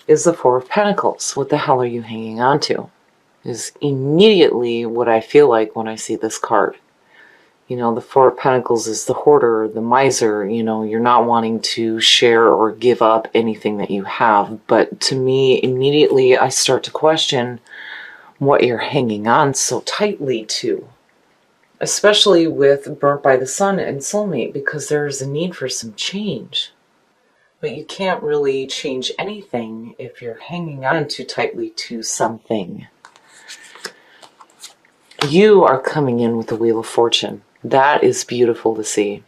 is the Four of Pentacles. What the hell are you hanging on to? Is immediately what I feel like when I see this card. You know, the Four of Pentacles is the hoarder, the miser. You know, you're not wanting to share or give up anything that you have. But to me, immediately I start to question what you're hanging on so tightly to. Especially with Burnt by the Sun and Soulmate, because there's a need for some change. But you can't really change anything if you're hanging on too tightly to something. You are coming in with the Wheel of Fortune. That is beautiful to see.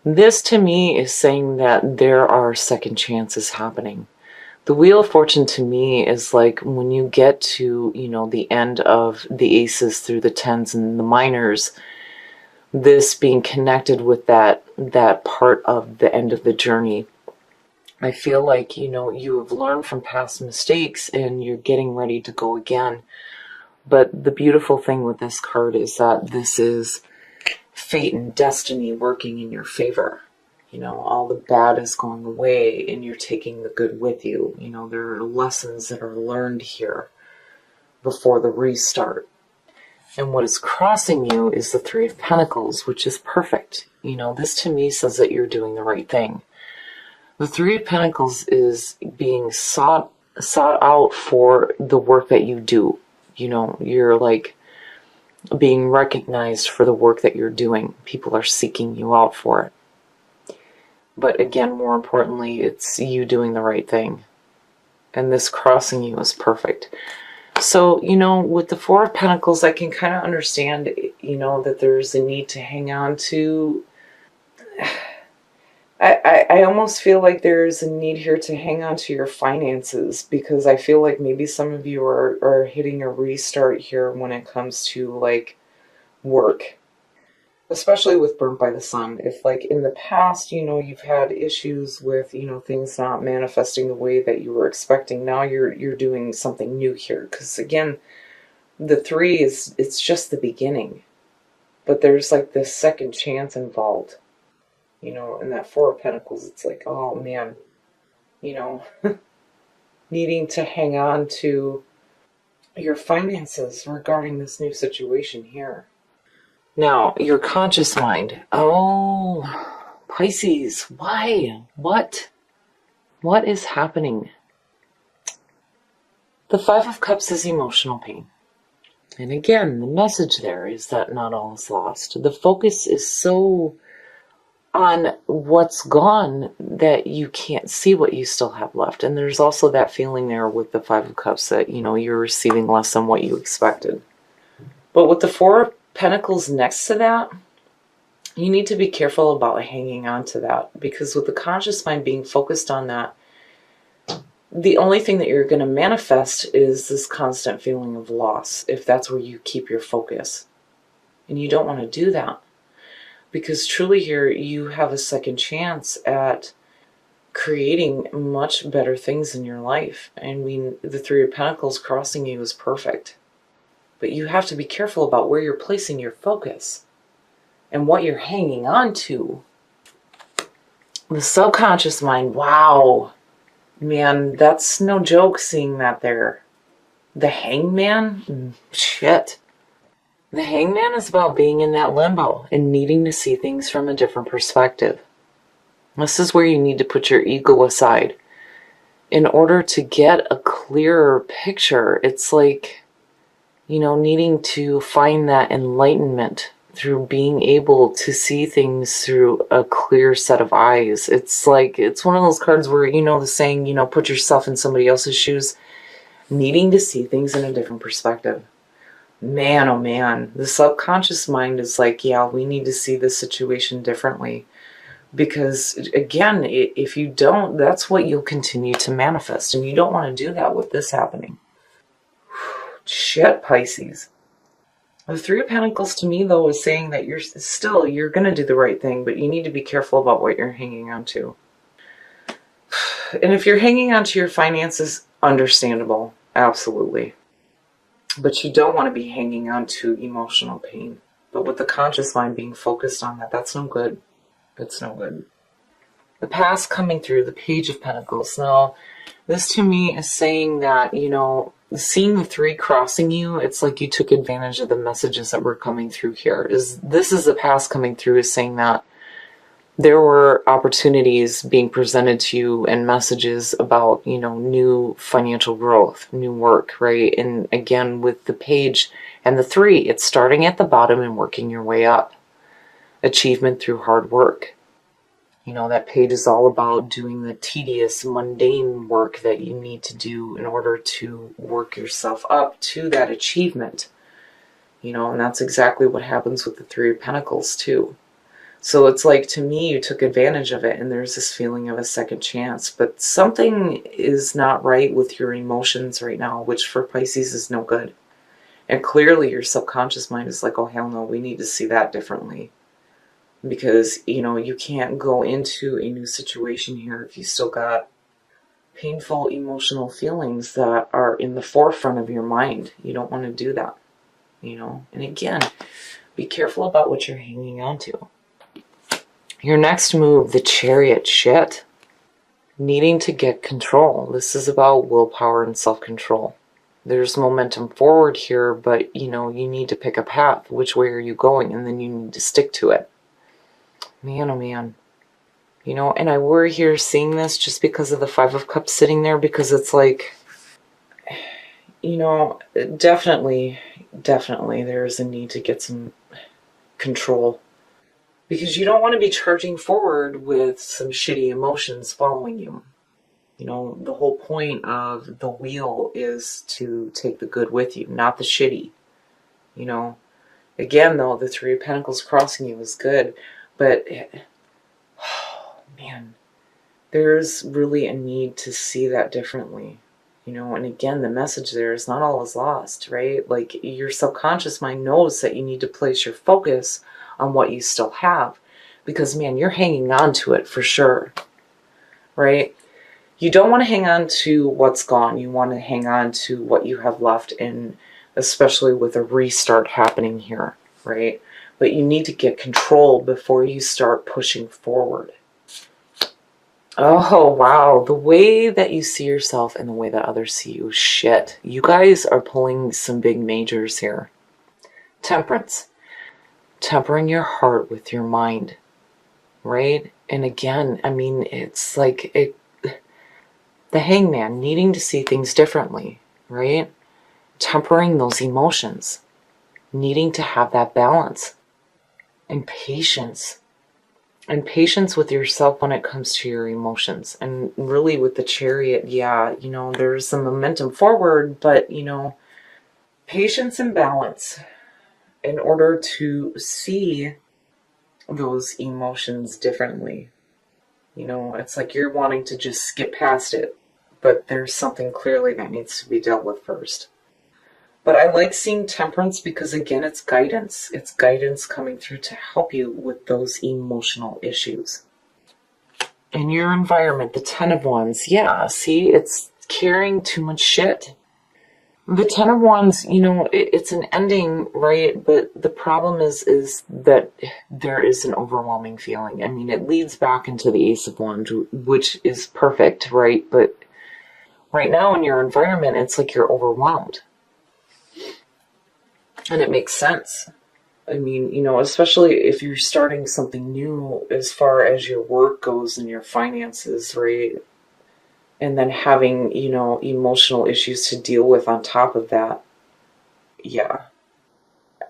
This to me is saying that there are second chances happening. The Wheel of Fortune to me is like when you get to, you know, the end of the aces through the tens and the minors, this being connected with that part of the end of the journey. I feel like, you know, you have learned from past mistakes and you're getting ready to go again. But the beautiful thing with this card is that this is fate and destiny working in your favor. You know, all the bad is going away and you're taking the good with you. You know, there are lessons that are learned here before the restart. And what is crossing you is the Three of Pentacles, which is perfect. You know, this to me says that you're doing the right thing. The Three of Pentacles is being sought out for the work that you do. You know, you're like being recognized for the work that you're doing. People are seeking you out for it. But again, more importantly, it's you doing the right thing. And this crossing you is perfect. So, you know, with the Four of Pentacles, I can kind of understand, you know, that there's a need to hang on to. I almost feel like there's a need here to hang on to your finances, because I feel like maybe some of you are hitting a restart here when it comes to like work, especially with Burnt by the Sun. If like in the past, you know, you've had issues with, you know, things not manifesting the way that you were expecting, now you're doing something new here. Because again, the three is, it's just the beginning, but there's like this second chance involved. You know, in that Four of Pentacles, it's like, oh man, you know, needing to hang on to your finances regarding this new situation here. Now, your conscious mind. Oh, Pisces, why? What? What is happening? The Five of Cups is emotional pain. And again, the message there is that not all is lost. The focus is so on what's gone that you can't see what you still have left. And there's also that feeling there with the Five of Cups that, you know, you're receiving less than what you expected. But with the Four of Pentacles next to that, you need to be careful about hanging on to that, because with the conscious mind being focused on that, the only thing that you're going to manifest is this constant feeling of loss, if that's where you keep your focus. And you don't want to do that. Because truly here, you have a second chance at creating much better things in your life. I mean, the Three of Pentacles crossing you is perfect. But you have to be careful about where you're placing your focus and what you're hanging on to. The subconscious mind, wow. Man, that's no joke seeing that there. The Hangman? Shit. The Hangman is about being in that limbo and needing to see things from a different perspective. This is where you need to put your ego aside in order to get a clearer picture. It's like, you know, needing to find that enlightenment through being able to see things through a clear set of eyes. It's like, it's one of those cards where, you know, the saying, you know, put yourself in somebody else's shoes, needing to see things in a different perspective. Man, oh man, the subconscious mind is like, yeah, we need to see this situation differently. Because again, if you don't, that's what you'll continue to manifest. And you don't want to do that with this happening. Shit, Pisces. The Three of Pentacles to me, though, is saying that you're going to do the right thing, but you need to be careful about what you're hanging on to. And if you're hanging on to your finances, understandable. Absolutely. But you don't want to be hanging on to emotional pain. But with the conscious mind being focused on that, that's no good. It's no good. The past coming through, the Page of Pentacles. Now, This to me is saying that, seeing the three crossing you, it's like you took advantage of the messages that were coming through here. This is the past coming through, is saying that there were opportunities being presented to you and messages about, new financial growth, new work, right? And again, with the page and the three, it's starting at the bottom and working your way up. Achievement through hard work. That page is all about doing the tedious, mundane work that you need to do in order to work yourself up to that achievement. And that's exactly what happens with the Three of Pentacles too. So it's like, to me, you took advantage of it, and there's this feeling of a second chance. But something is not right with your emotions right now, which for Pisces is no good. And clearly your subconscious mind is like, oh, hell no, we need to see that differently. Because, you can't go into a new situation here if you still got painful emotional feelings that are in the forefront of your mind. You don't want to do that, And again, be careful about what you're hanging on to. Your next move, the Chariot. Shit. Needing to get control. This is about willpower and self-control. There's momentum forward here, but, you need to pick a path. Which way are you going? And then you need to stick to it. Man, oh man. And I worry here seeing this just because of the Five of Cups sitting there, because it's like, definitely there's a need to get some control. Because you don't want to be charging forward with some shitty emotions following you. The whole point of the wheel is to take the good with you, not the shitty. Again, though, the Three of Pentacles crossing you is good. But, oh, man, there's really a need to see that differently. And again, the message there is not all is lost, right? Like, your subconscious mind knows that you need to place your focus on what you still have, because, man, you're hanging on to it for sure, right? You don't want to hang on to what's gone. You want to hang on to what you have left, and especially with a restart happening here, right? But you need to get control before you start pushing forward. Oh, wow. The way that you see yourself and the way that others see you, shit. You guys are pulling some big majors here. Temperance. Tempering your heart with your mind, right? And again, I mean, it's like the Hangman, needing to see things differently, right? Tempering those emotions, needing to have that balance. And patience. And patience with yourself when it comes to your emotions. And really with the Chariot, yeah, there's some momentum forward, but, patience and balance in order to see those emotions differently. It's like you're wanting to just skip past it, but there's something clearly that needs to be dealt with first. But I like seeing temperance because, again, it's guidance. It's guidance coming through to help you with those emotional issues. In your environment, the Ten of Wands, yeah, see, it's carrying too much shit. The Ten of Wands, it's an ending, right? But the problem is that there is an overwhelming feeling. I mean, it leads back into the Ace of Wands, which is perfect, right? But right now in your environment, it's like you're overwhelmed. And it makes sense. I mean, especially if you're starting something new as far as your work goes and your finances, right? And then having, emotional issues to deal with on top of that. Yeah.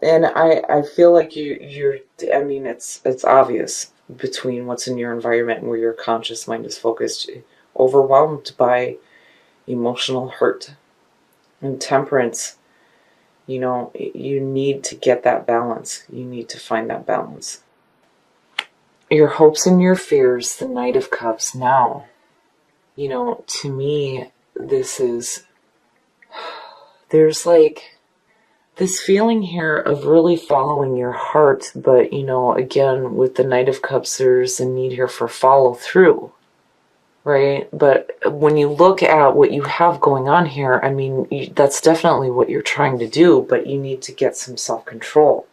And I feel like it's obvious between what's in your environment and where your conscious mind is focused. Overwhelmed by emotional hurt. And temperance, you need to get that balance. You need to find that balance. Your hopes and your fears, the Knight of Cups. Now, to me, there's like this feeling here of really following your heart. But, again, with the Knight of Cups, there's a need here for follow through. Right? But when you look at what you have going on here, I mean, that's definitely what you're trying to do, but you need to get some self-control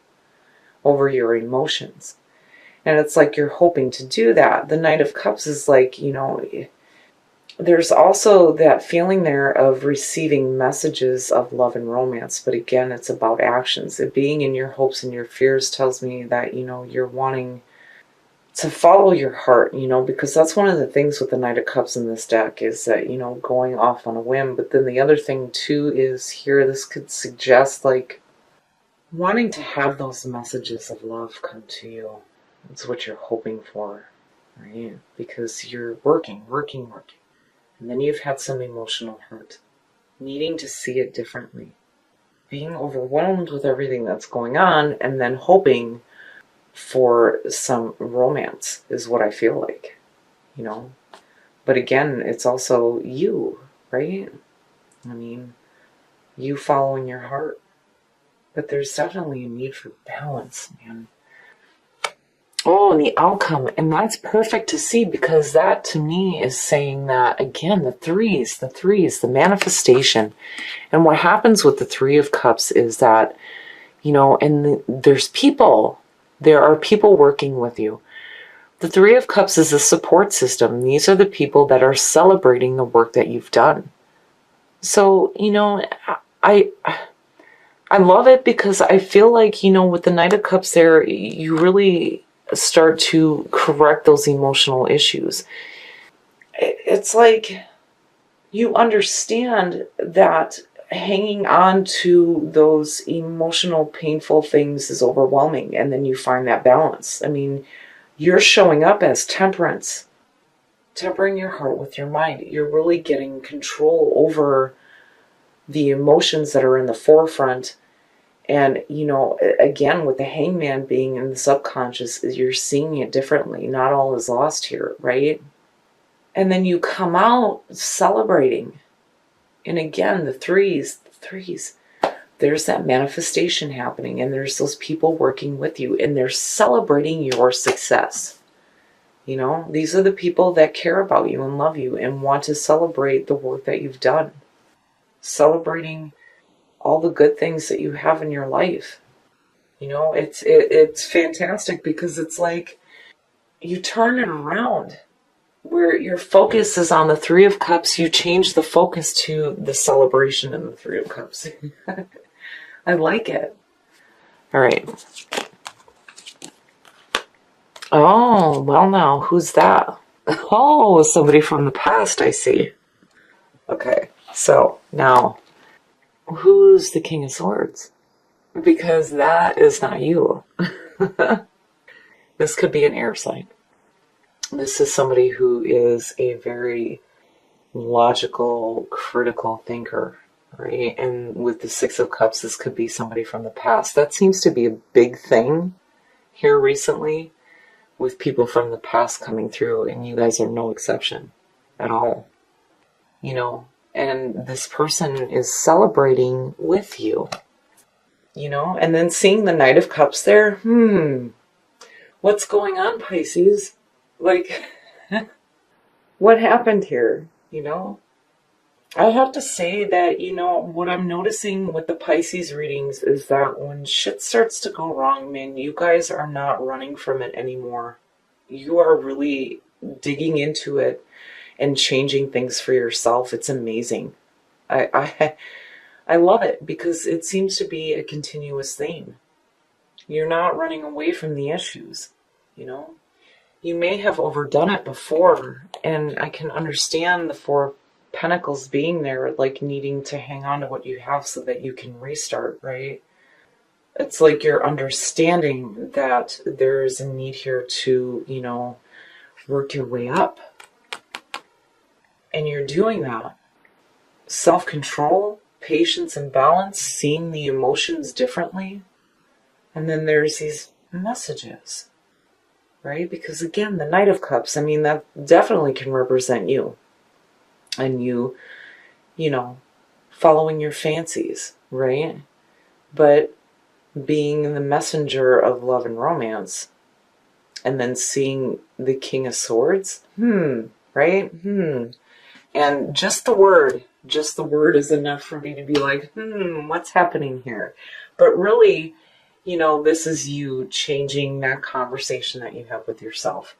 over your emotions. And it's like you're hoping to do that. The Knight of Cups is like, there's also that feeling there of receiving messages of love and romance. But again, it's about actions. It being in your hopes and your fears tells me that, you're wanting to follow your heart, because that's one of the things with the Knight of Cups in this deck is that, going off on a whim. But then the other thing too is here, this could suggest like wanting to have those messages of love come to you. It's what you're hoping for, right? Because you're working. And then you've had some emotional hurt, needing to see it differently, being overwhelmed with everything that's going on, and then hoping for some romance is what I feel like, But again, it's also you, right? I mean, you following your heart. But there's definitely a need for balance, man. Oh, and the outcome. And that's perfect to see, because that to me is saying that, again, the threes, the manifestation. And what happens with the Three of Cups is that, there are people working with you. The Three of Cups is a support system. These are the people that are celebrating the work that you've done. So, I love it, because I feel like, with the Knight of Cups there, you really start to correct those emotional issues. It's like you understand that hanging on to those emotional, painful things is overwhelming, and then you find that balance. I mean, you're showing up as temperance, tempering your heart with your mind. You're really getting control over the emotions that are in the forefront. And, again, with the Hangman being in the subconscious, you're seeing it differently. Not all is lost here, right? And then you come out celebrating. And again, the threes, there's that manifestation happening, and there's those people working with you, and they're celebrating your success. These are the people that care about you and love you and want to celebrate the work that you've done. Celebrating all the good things that you have in your life. It's fantastic, because it's like you turn it around. Where your focus is on the Three of Cups, you change the focus to the celebration in the Three of Cups. I like it. All right. Oh, well now, who's that? Oh, somebody from the past, I see. Okay, so now, who's the King of Swords? Because that is not you. This could be an air sign. This is somebody who is a very logical, critical thinker, right? And with the Six of Cups, this could be somebody from the past. That seems to be a big thing here recently, with people from the past coming through, and you guys are no exception at all. And this person is celebrating with you, and then seeing the Knight of Cups there, what's going on, Pisces? Like, what happened here? I have to say that, what I'm noticing with the Pisces readings is that when shit starts to go wrong, man, you guys are not running from it anymore. You are really digging into it and changing things for yourself. It's amazing. I love it, because it seems to be a continuous theme. You're not running away from the issues, You may have overdone it before, and I can understand the Four of Pentacles being there, like needing to hang on to what you have so that you can restart, right? It's like you're understanding that there is a need here to, work your way up. And you're doing that. Self-control, patience, and balance, seeing the emotions differently. And then there's these messages, right? Because again, the Knight of Cups, I mean, that definitely can represent you. And you, following your fancies, right? But being the messenger of love and romance, and then seeing the King of Swords, right? And just the word is enough for me to be like, what's happening here? But really, this is you changing that conversation that you have with yourself.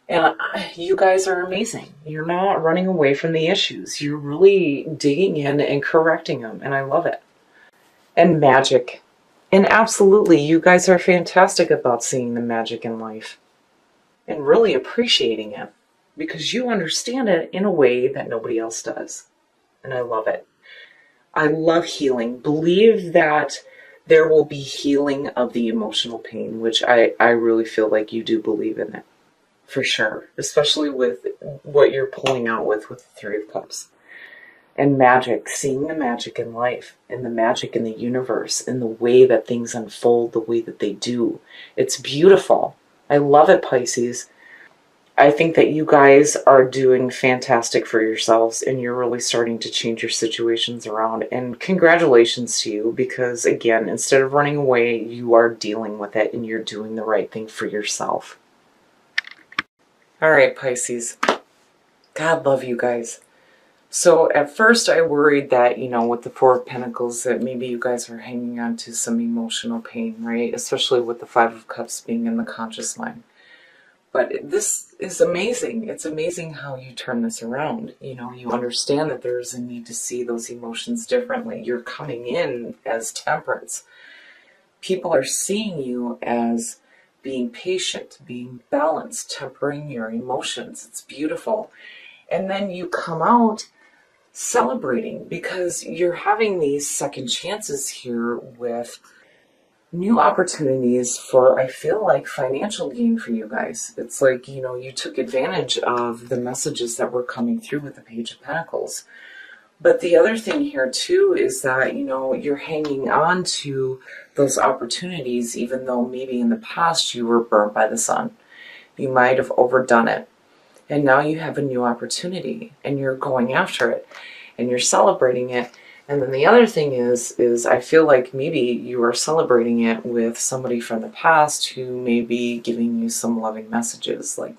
And you guys are amazing. You're not running away from the issues. You're really digging in and correcting them, and I love it. And magic. And absolutely, you guys are fantastic about seeing the magic in life and really appreciating it because you understand it in a way that nobody else does. And I love it. I love healing. Believe that there will be healing of the emotional pain, which I really feel like you do believe in it. For sure. Especially with what you're pulling out with the Three of Cups. And magic, seeing the magic in life and the magic in the universe and the way that things unfold the way that they do. It's beautiful. I love it, Pisces. I think that you guys are doing fantastic for yourselves and you're really starting to change your situations around. And congratulations to you because, again, instead of running away, you are dealing with it and you're doing the right thing for yourself. All right, Pisces. God love you guys. So at first I worried that, with the Four of Pentacles, that maybe you guys are hanging on to some emotional pain, right? Especially with the Five of Cups being in the conscious mind. But this is amazing. It's amazing how you turn this around. You understand that there's a need to see those emotions differently. You're coming in as temperance. People are seeing you as being patient, being balanced, tempering your emotions. It's beautiful. And then you come out celebrating because you're having these second chances here with new opportunities for, I feel like, financial gain for you guys. It's like, you took advantage of the messages that were coming through with the Page of Pentacles. But the other thing here too is that, you're hanging on to those opportunities even though maybe in the past you were burnt by the sun. You might have overdone it. And now you have a new opportunity and you're going after it and you're celebrating it. And then the other thing is I feel like maybe you are celebrating it with somebody from the past who may be giving you some loving messages like,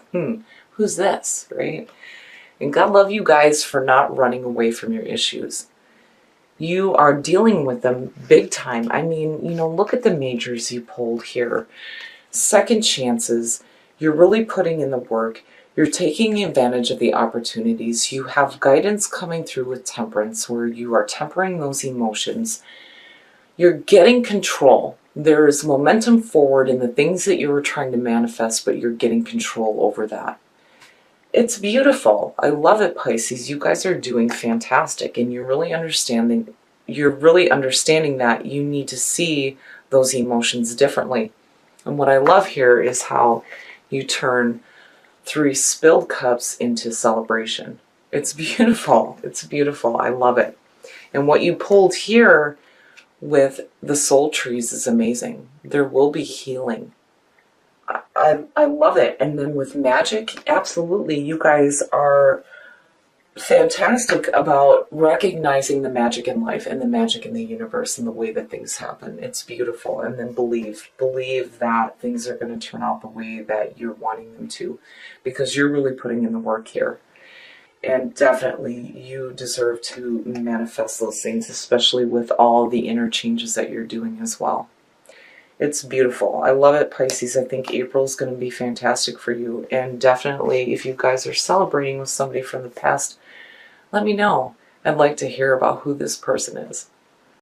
who's this, right? And God love you guys for not running away from your issues. You are dealing with them big time. I mean, look at the majors you pulled here. Second chances. You're really putting in the work. You're taking advantage of the opportunities. You have guidance coming through with temperance where you are tempering those emotions. You're getting control. There is momentum forward in the things that you were trying to manifest, but you're getting control over that. It's beautiful. I love it, Pisces. You guys are doing fantastic and you're really understanding that you need to see those emotions differently. And what I love here is how you turn 3 spilled cups into celebration. It's beautiful. It's beautiful. I love it. And what you pulled here with the soul trees is amazing. There will be healing. I love it. And then with magic, absolutely, you guys are fantastic about recognizing the magic in life and the magic in the universe and the way that things happen. It's beautiful. And then believe that things are going to turn out the way that you're wanting them to, because you're really putting in the work here. And definitely you deserve to manifest those things, especially with all the inner changes that you're doing as well. It's beautiful. I love it, Pisces. I think April's going to be fantastic for you. And definitely, if you guys are celebrating with somebody from the past, let me know. I'd like to hear about who this person is.